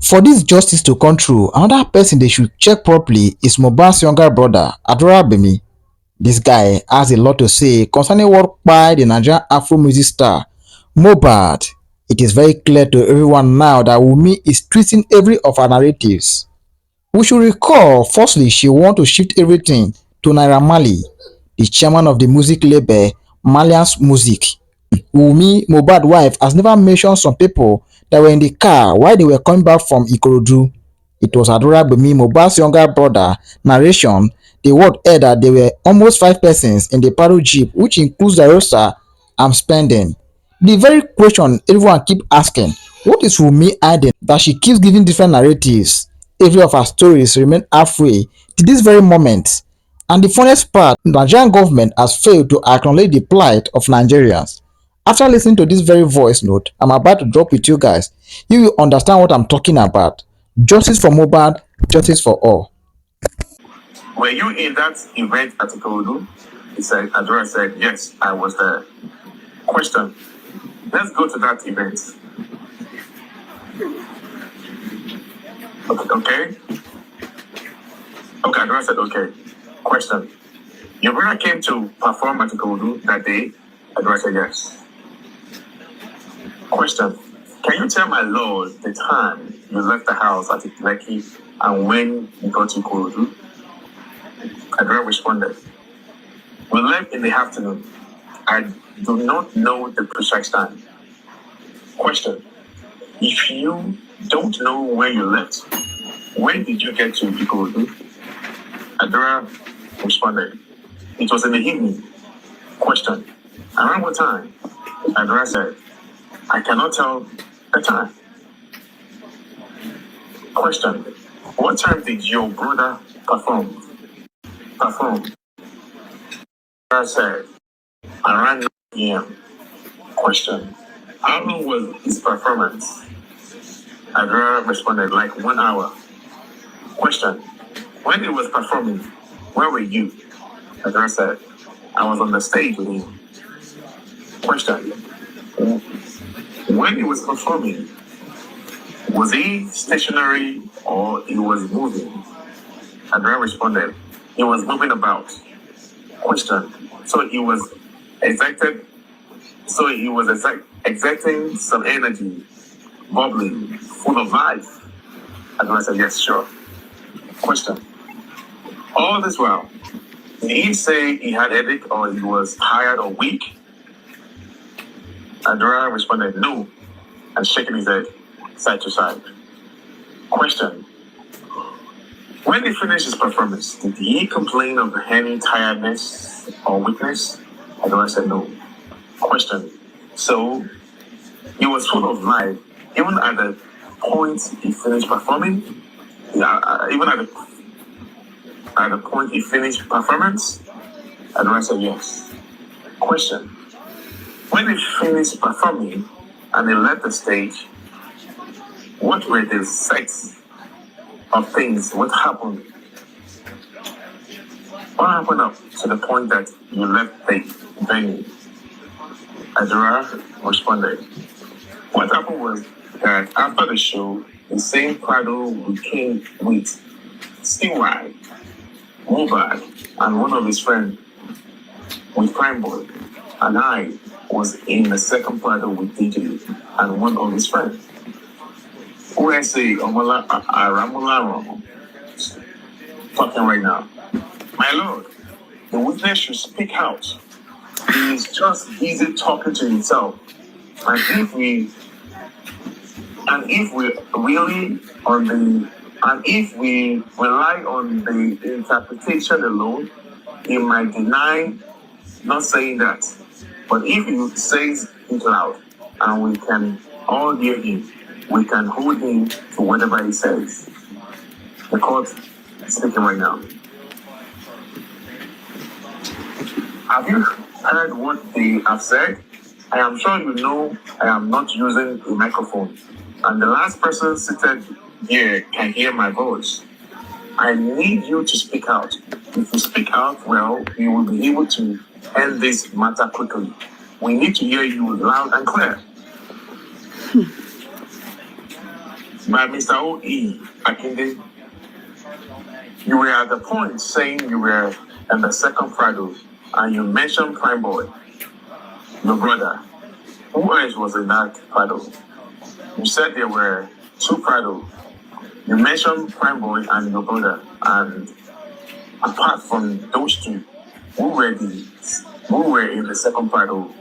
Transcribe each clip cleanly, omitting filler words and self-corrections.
For this justice to come through, another person they should check properly is MOHBAD's younger brother, ADURAGBEMI. This guy has a lot to say concerning what kpaied the Nigerian afro music star MOHBAD. It is very clear to everyone now that WUNMi is twisting every of her narratives. We should recall, firstly, she want to shift everything to Marley, the chairman of the music label Merlians Music. WUNMi, MOHBAD wife, has never mentioned some people that were in the car while they were coming back from IKORODU. It was ADURAGBEMI, MOHBAD's younger brother, narration. The word aired that there were almost 5 persons in the Prado jeep, which includes DAROSA and spending. The very question everyone keep asking, what is WUNMi hiding that she keeps giving different narratives? Every of her stories remain halfway to this very moment. And the funniest part, the Nigerian government has failed to acknowledge the plight of Nigerians. After listening to this very voice note I'm about to drop with you guys, you will understand what I'm talking about. Justice for MOHBAD, justice for all. Were you in that event at IKORODU? He said, Adura said, yes, I was there. Question. Let's go to that event. Okay. Okay, Adura said, okay. Question. Your brother came to perform at IKORODU that day? Adura said, yes. Question. Can you tell my lord the time you left the house at Lekki and when you got to IKORODU? Adura responded, we left in the afternoon. I do not know the precise time. Question. If you don't know when you left, when did you get to IKORODU? Adura responded, it was in the evening. Question. Around what time? Adura said, I cannot tell the time. Question. What time did your brother perform? Adura said, around 9 p.m. Question. How long was his performance? Adura responded, like 1 hour. Question. When he was performing, where were you? Adura said, I was on the stage with him. Question. When he was performing, was he stationary or he was moving? Adura responded, he was moving about. Question. So he was excited. So he was exerting some energy, bubbling, full of life. Adura said, yes, sure. Question. All this while, did he say he had headache or he was tired or weak? Adura responded, no, and shaking his head side to side. Question. When he finished his performance, did he complain of any tiredness or weakness? Adura said, no. Question. So, he was full of life, even at the point he finished performing? Even at the point he finished performance? Adura said, yes. Question. When he finished performing and he left the stage, what were the sights of things? What happened? What happened up to the point that you left the venue? Adura responded, what happened was that after the show, the same Prado we came with Stingray, MOHBAD, and one of his friends with Prime Boy, and I was in the second Prado with DJ and one of his friends. Who I say, Omola Aramula talking right now. My lord, the witness should speak out. He is just busy talking to himself. And if we rely on the interpretation alone, he might deny not saying that. But if he says it loud and we can all hear him, we can hold him to whatever he says. The court is speaking right now. Have you heard what they have said? I am sure you know I am not using a microphone. And the last person seated here can hear my voice. I need you to speak out. If you speak out well, we will be able to end this matter quickly. We need to hear you loud and clear. by Mr. O.E. Akinde. You were at the point saying you were in the second Prado, and you mentioned Prime Boy, your brother. Who else was in that Prado? You said there were two Prado. You mentioned Prime Boy and your brother, and apart from those two, who were in the second Prado?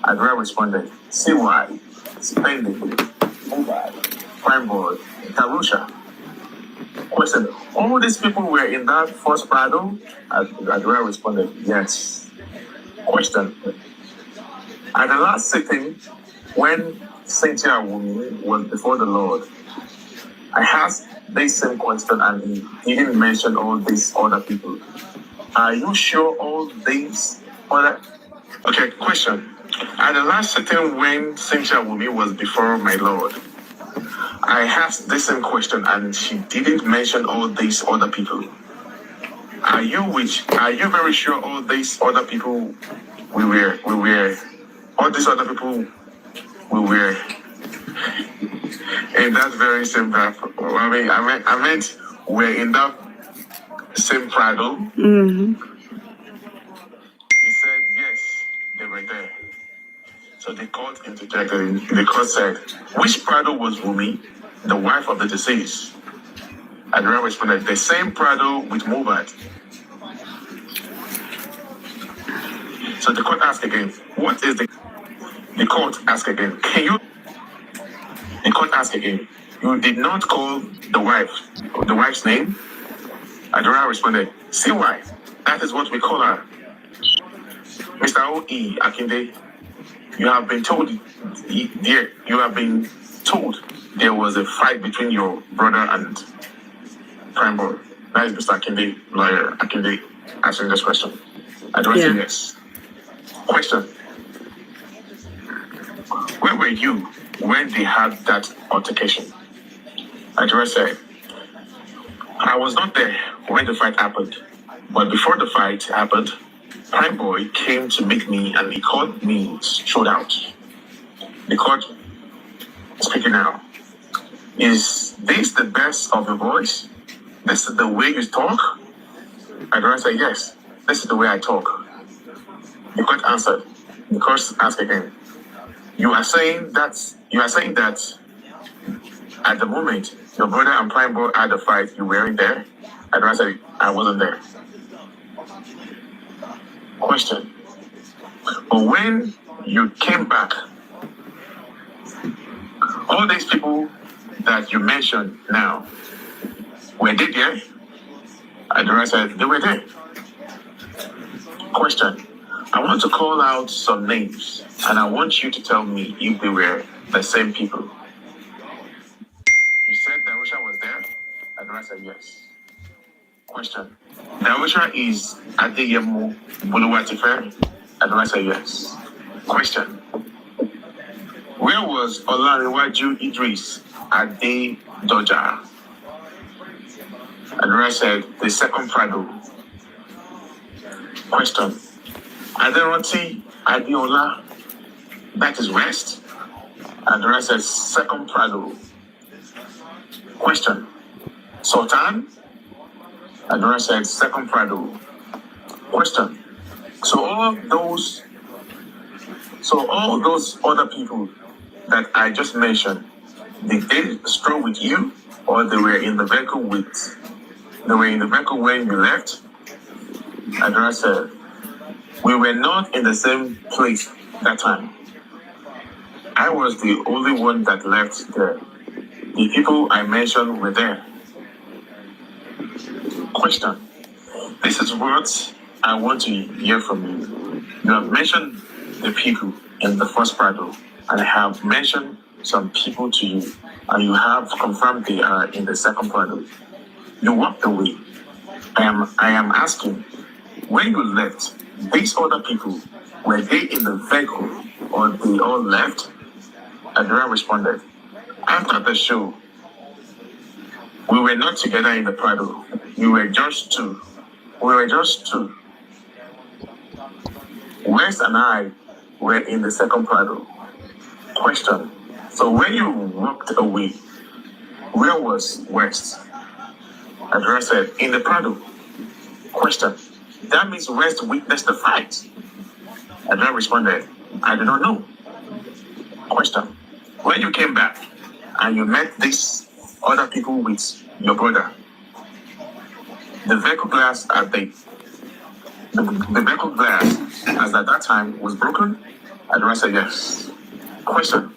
Adura responded, CY, Spending, MOHBAD, Prime Boy, DAROSA. Question, all these people were in that first Prado? Adura responded, yes. Question, at the last sitting, when Cynthia WUNMi was before the Lord, I asked this same question and he didn't mention all these other people. Are you sure all these other... Okay, question. At the last sitting when Cynthia WUNMi was before my Lord, I asked this same question and she didn't mention all these other people. Are you very sure all these other people all these other people we were in that very same I meant we're in that same Prado. Mm-hmm. He said yes, they were there. So the court interjected. The court said, which Prado was WUNMi, the wife of the deceased? Adura responded, the same Prado with MOHBAD. So the court asked again, what is the court asked again, the court asked again, you did not call the wife's name? Adura responded, CY, that is what we call her. Mr. O.E. Akinde, you have been told there was a fight between your brother and Prime Boy. That is Mr. Akinde, lawyer Akinde, answering this question. Adura said yes. Question. Where were you when they had that altercation? Adura said, I was not there when the fight happened. But before the fight happened, Prime Boy came to meet me and he called me straight out. The court speaking now. Is this the best of your voice? This is the way you talk? Adura said, yes, this is the way I talk. The court answered. The court asked again. You are saying that at the moment your brother and Prime Boy had a fight, you weren't there? Adura said, I wasn't there. Question. But when you came back, all these people that you mentioned now, were they there? Adura said, they were there. Question. I want to call out some names, and I want you to tell me if they were the same people. You said Darosha was there? Adura said yes. Question. Darosha is Adeyemo Buluwatife? Adura said yes. Question. Where was Olariwaju Idris Adedoja? Adura said the second Prado. Question. Aderonti Adiola, that is West? Adura said second Prado. Question. Sultan? Adura said second Prado. Question. So all those other people that I just mentioned, did they stroll with you, or they were in the vehicle when you left? Adura said, we were not in the same place that time. I was the only one that left there. The people I mentioned were there. Question. This is what I want to hear from you. You have mentioned the people in the first Prado, and I have mentioned some people to you, and you have confirmed they are in the second Prado. You walked away. I am asking, when you left, these other people, were they in the vehicle or they all left? Adura responded, after the show, we were not together in the Prado. We were just two. West and I were in the second Prado. Question. So when you walked away, Where was West? Adura said, in the Prado. Question. That means West witnessed the fight. Adura responded, I do not know. Question. When you came back and you met these other people with your brother, the vehicle glass at the vehicle glass as at that time was broken? Adura said yes. Question.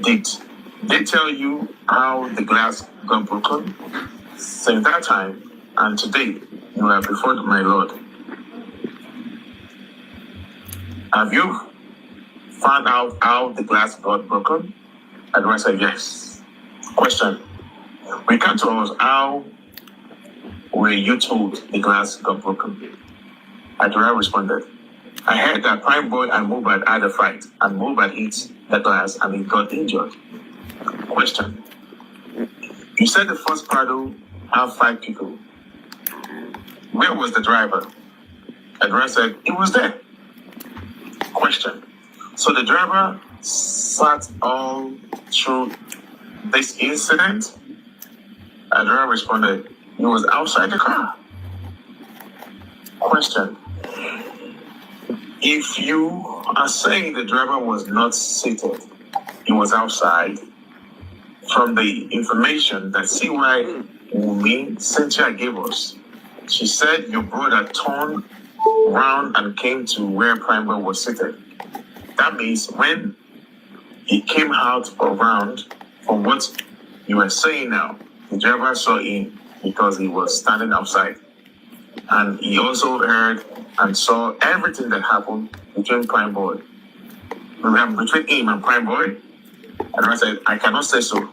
Did they tell you how the glass got broken? Since that time and today you are before my Lord. Have you found out how the glass got broken? Adura said yes. Question. Recount to us how were you told the glass got broken? Adura responded, I heard that Prime Boy and MOHBAD had a fight and MOHBAD hit the glass and he got injured. Question. You said the first Prado had 5 people. Where was the driver? Adura said, he was there. Question. So the driver sat all through this incident? Adura responded, he was outside the car. Question. If you are saying the driver was not seated, he was outside, from the information that CY WUNMi Cynthia gave us, she said your brother turned around and came to where Prime Boy was seated. That means when he came out around, from what you are saying now, the driver saw him because he was standing outside. And he also heard and saw everything that happened between Prime Boy. Between him and Prime Boy. And I said, I cannot say so.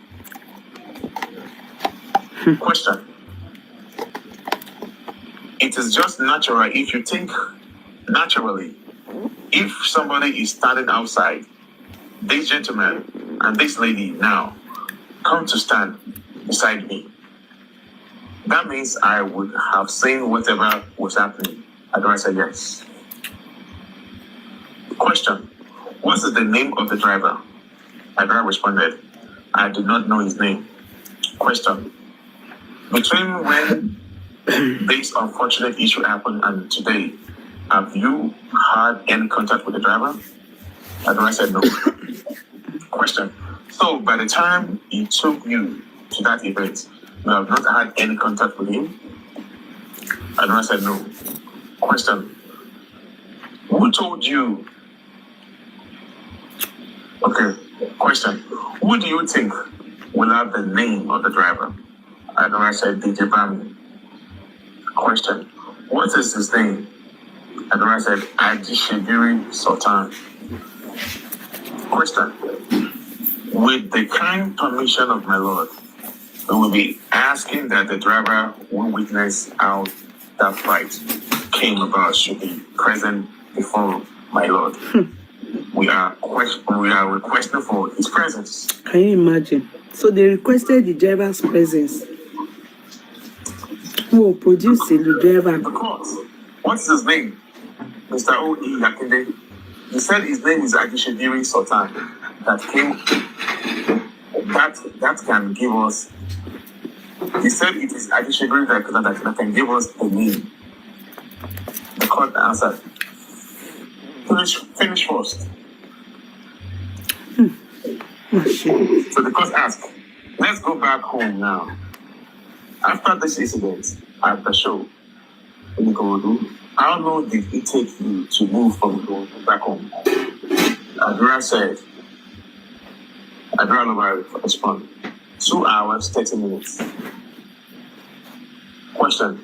Question. It is just natural if you think naturally. If somebody is standing outside, this gentleman and this lady now come to stand beside me. That means I would have seen whatever was happening. Adura said yes. Question. What is the name of the driver? Adura responded, I do not know his name. Question. Between when this unfortunate issue happened and today, have you had any contact with the driver? Adura said no. Question. So by the time he took you to that event, you have not had any contact with him? Adura said no. Question. Who told you? Okay. Question. Who do you think will have the name of the driver? Adura said DJ Bami. Question. What is his name? Adura said Ajishibiri Sultan. Question. With the kind permission of my Lord, we will be asking that the driver who witnessed how that fight came about should be present before my Lord. We are requesting for his presence. Can you imagine? So they requested the driver's presence. Who will produce the driver? The court. What's his name? Mr. O.E. Yakinde. He said his name is Ajishibiri Sultan. That can give us. He said it is Ajishibiri that can give us the name. The court answered. Finish first. So the court asked, let's go back home now. After this incident at the show in IKORODU, how long did it take you to move from IKORODU back home? Adura said, Adura Lobari responded, 2 hours, 30 minutes. Question.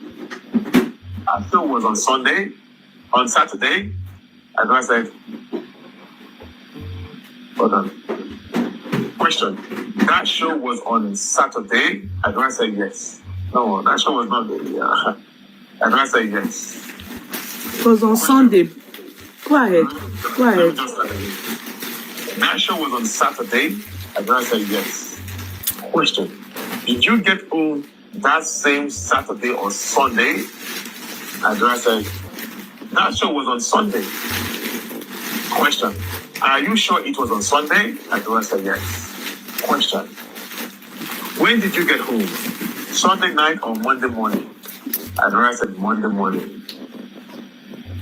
Our show was on Saturday. Adura said, hold on. Question. That show was on Saturday? Adura said yes. No, that show was not there. Adura said yes. It was on Sunday. Go ahead. That show was on Saturday? Adura said yes. Question. Did you get home that same Saturday or Sunday? Adura said, that show was on Sunday. Question. Are you sure it was on Sunday? Adura said yes. Question. When did you get home? Sunday night or Monday morning? Adora said Monday morning.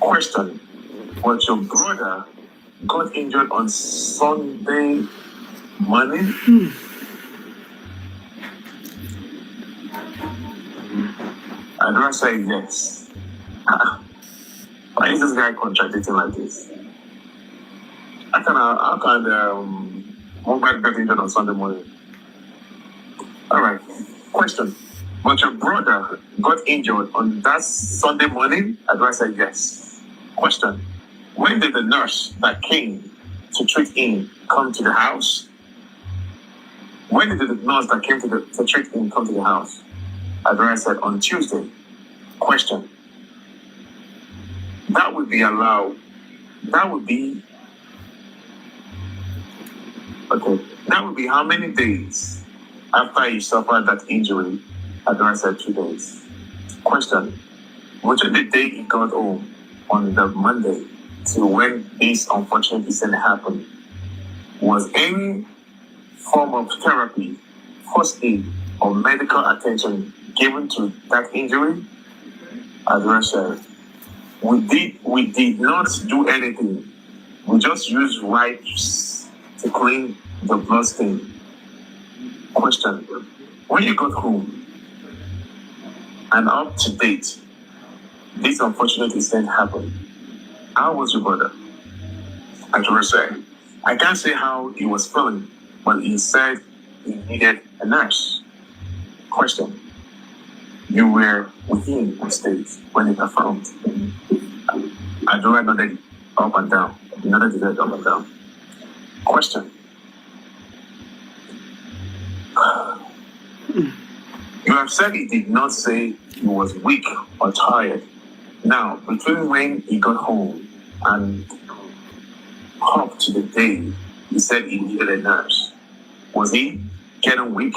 Question. Was your brother got injured on Sunday morning? Adora said yes. Why is this guy contradicting like this? How can MOHBAD get injured on Sunday morning? All right. Question. But your brother got injured on that Sunday morning? Adora said yes. Question. When did the nurse that came to treat him come to the house? When did the nurse that came to treat him come to the house? Adora said on Tuesday. Question. That would be allowed. That would be how many days after he suffered that injury? Adora said 2 days. Question. Between the day he got home on the Monday to when this unfortunate incident happened, was any form of therapy, first aid, or medical attention given to that injury? Adora said, we did not do anything. We just used wipes to clean the blood stain. Question. When you got home and up to date, this unfortunate incident happened, how was your brother? Adora said, I can't say how he was feeling, but he said he needed a nurse. Question. You were with him on stage when he performed. Adora nodded up and down. He nodded his head up and down. Question. You have said he did not say he was weak or tired. Now, between when he got home and up to the day he said he needed a nurse, was he getting weak?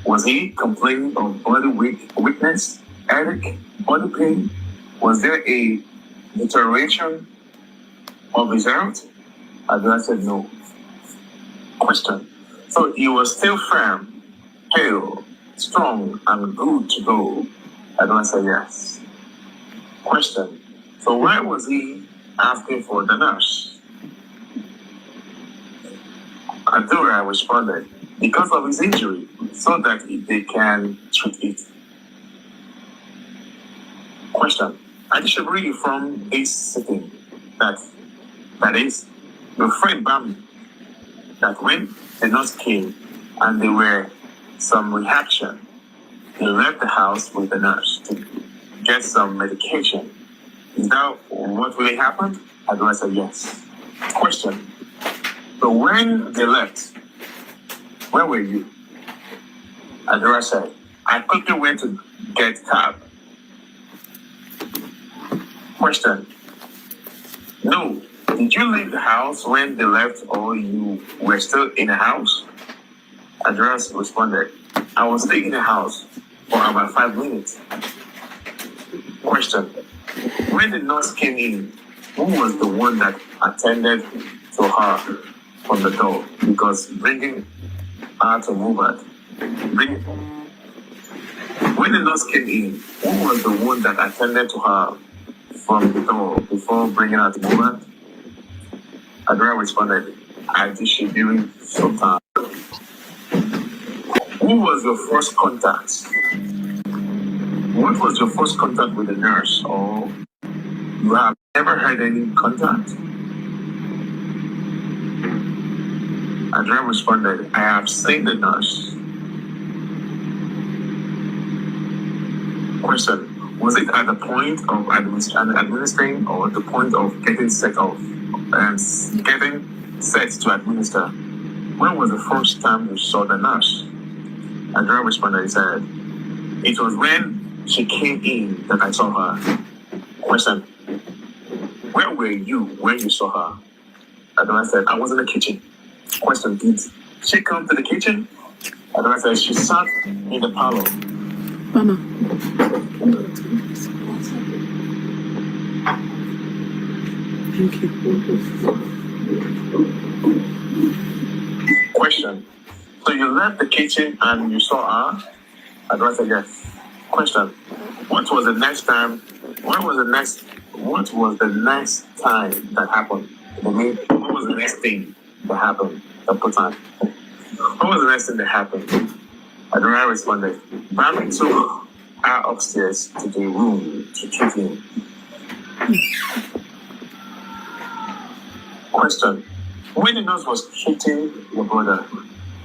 Was he complaining of body weakness, headache, body pain? Was there a deterioration of his health? Adora said no. Question. So he was still firm, hale, strong, and good to go? Adora said yes. Question. So why was he asking for the nurse? Adora responded, because of his injury, so that they can treat it. Question. I disagree from this sitting that is your friend Bami, that when the nurse came and there were some reaction, he left the house with the nurse to get some medication. Is that what really happened? Adora said yes. Question. So when they left, where were you? Adora said, I quickly went to get cab. Question. No. Did you leave the house when they left or you were still in the house? Adora responded, I was staying in the house for about 5 minutes. Question. When the nurse came in, who was the one that attended to her from the door? Because bringing her to MOHBAD. When the nurse came in, who was the one that attended to her from the door before bringing her to MOHBAD? Adora responded, I did she during some time. Who was your first contact? What was your first contact with the nurse? Or you have never had any contact? Adora responded, I have seen the nurse. Question. Was it at the point of administering or the point of getting set off and getting set to administer? When was the first time you saw the nurse? Adora responded, he said, it was when she came in that I saw her. Question. Where were you when you saw her? Adora said, I was in the kitchen. Question. Did she come to the kitchen? Adora said, she sat in the parlor. Mama. Thank you. Question. So you left the kitchen and you saw her? Adura said yes. Question. What was the next time? What was the next time that happened? I mean, what was the next thing that happened? That put on? What was the next thing that happened? Adura responded, Marley took her upstairs to the room to treat him. Question. When the nurse was treating your brother,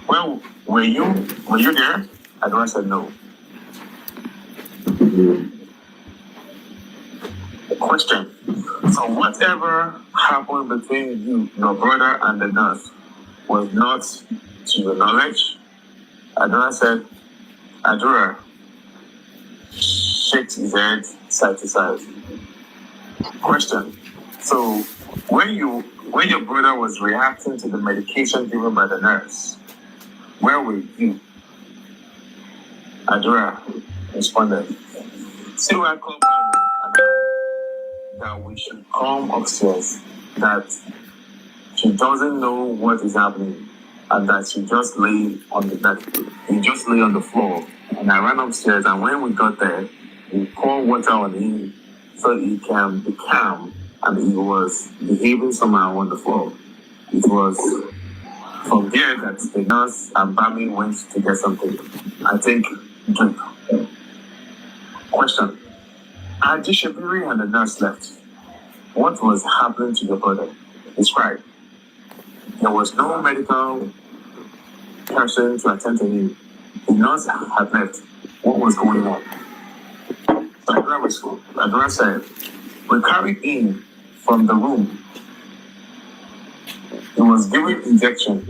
well, were you there? Adura said no. Question. So whatever happened between you, your brother, and the nurse was not to your knowledge? Adura said, Adura shakes his head side to side. Question. So when your brother was reacting to the medication given by the nurse, where were you? Adura responded, see where I come from, that we should come upstairs, that she doesn't know what is happening, and that he just lay on the floor. And I ran upstairs, and when we got there, we poured water on him so he can be calm, and he was behaving somehow on the floor. It was from there that the nurse and Bami went to get something. I think drink. Question. As Shabiri and the nurse left, what was happening to your brother? Describe. There was no medical person to attend to him. The nurse had left. What was going on? Adura said, we carried him from the room. He was given injection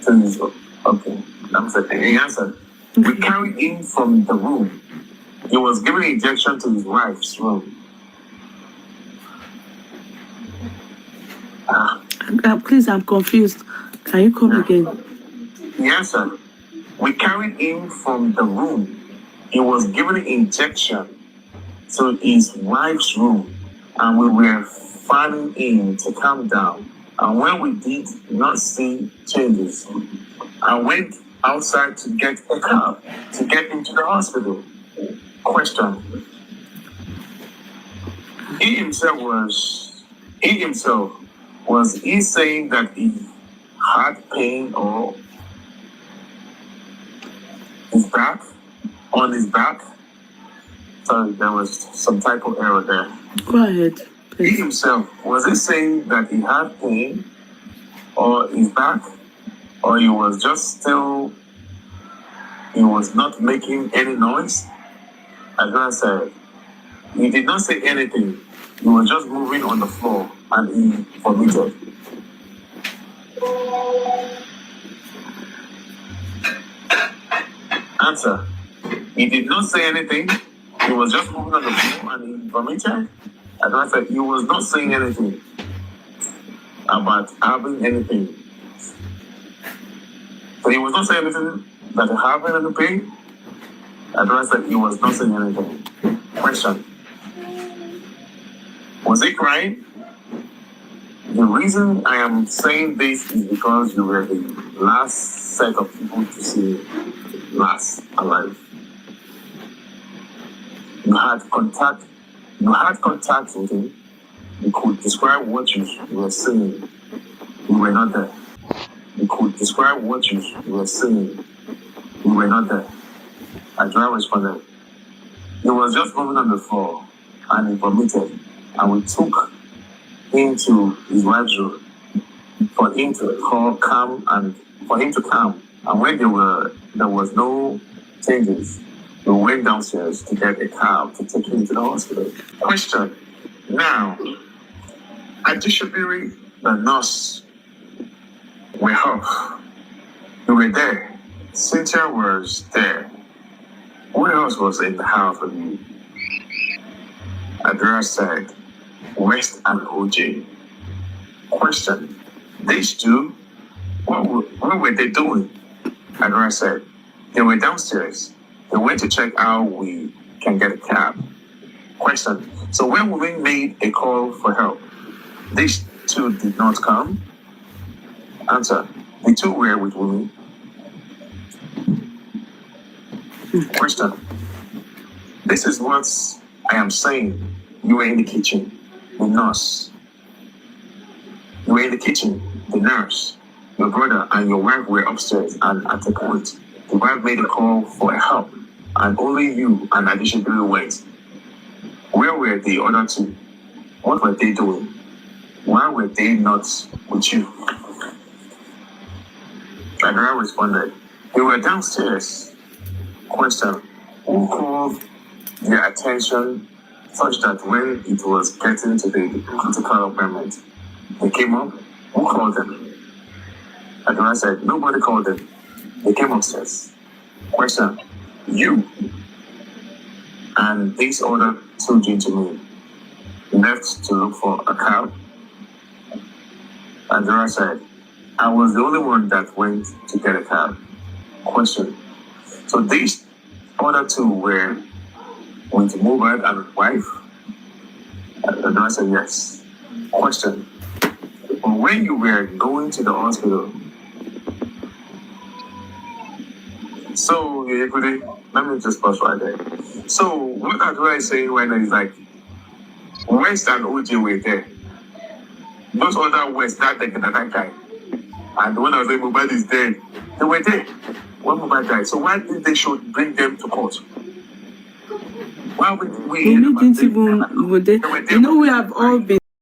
to his... Okay, that's the thing. He answered. We carried him from the room. He was given injection to his wife's room. Please, I'm confused. Can you come again? Yes, sir. We carried him from the room. He was given injection to his wife's room, and we were fanning him to calm down. And when we did not see changes, I went outside to get a cab to get into the hospital. Question. He himself, was he saying that he had pain or on his back? Sorry, there was some type of error there. Go ahead, please. He himself, was he saying that he had pain or his back? Or he was not making any noise? As I said, he did not say anything. He was just moving on the floor and he vomited. Answer. He did not say anything. He was just moving on the floor and he vomited. As I said, he was not saying anything about having anything. So he was not saying anything that he having any pain. As I said, he was not saying anything. Question. Was he crying? The reason I am saying this is because you were the last set of people to see last alive. You had contact with him. You could describe what you were seeing. You were not there. You could describe what you were seeing. You were not there. Adura responded. He was just moving on the floor and he vomited. And we took him to his wife's room for him to calm. And when there was no changes, we went downstairs to get a cab to take him to the hospital. Question. Now, Adishibiri, the nurse, were off. We were there. Cynthia was there. Who else was in the house with you? Adura said, West and OJ. Question. These two, what were they doing? Adura said, they were downstairs. They went to check how we can get a cab. Question. So when we made a call for help, these two did not come? Answer. The two were with me. Question. This is what I am saying. You were in the kitchen, the nurse. You were in the kitchen, the nurse. Your brother and your wife were upstairs, and at a point, the wife made a call for help, and only you and Adishibiri went. Where were the other two? What were they doing? Why were they not with you? Adura responded, they were downstairs. Question. Who called their attention such that when it was getting to the critical moment, they came up? Who called them? Adura said, nobody called them. They came upstairs. Question. You and these other two gentlemen left to look for a cab? Adura said, I was the only one that went to get a cab. Question. So these other two were with MOHBAD and his wife? Adura said, yes. Question. But when you were going to the hospital, so let me just pause right there. So what Adura is saying right now is like, West and OJ were there. Those other West, that guy. And when I was saying MOHBAD is dead, they were there when MOHBAD died. So why did they should bring them to court? Why would we? They didn't even. We have all been.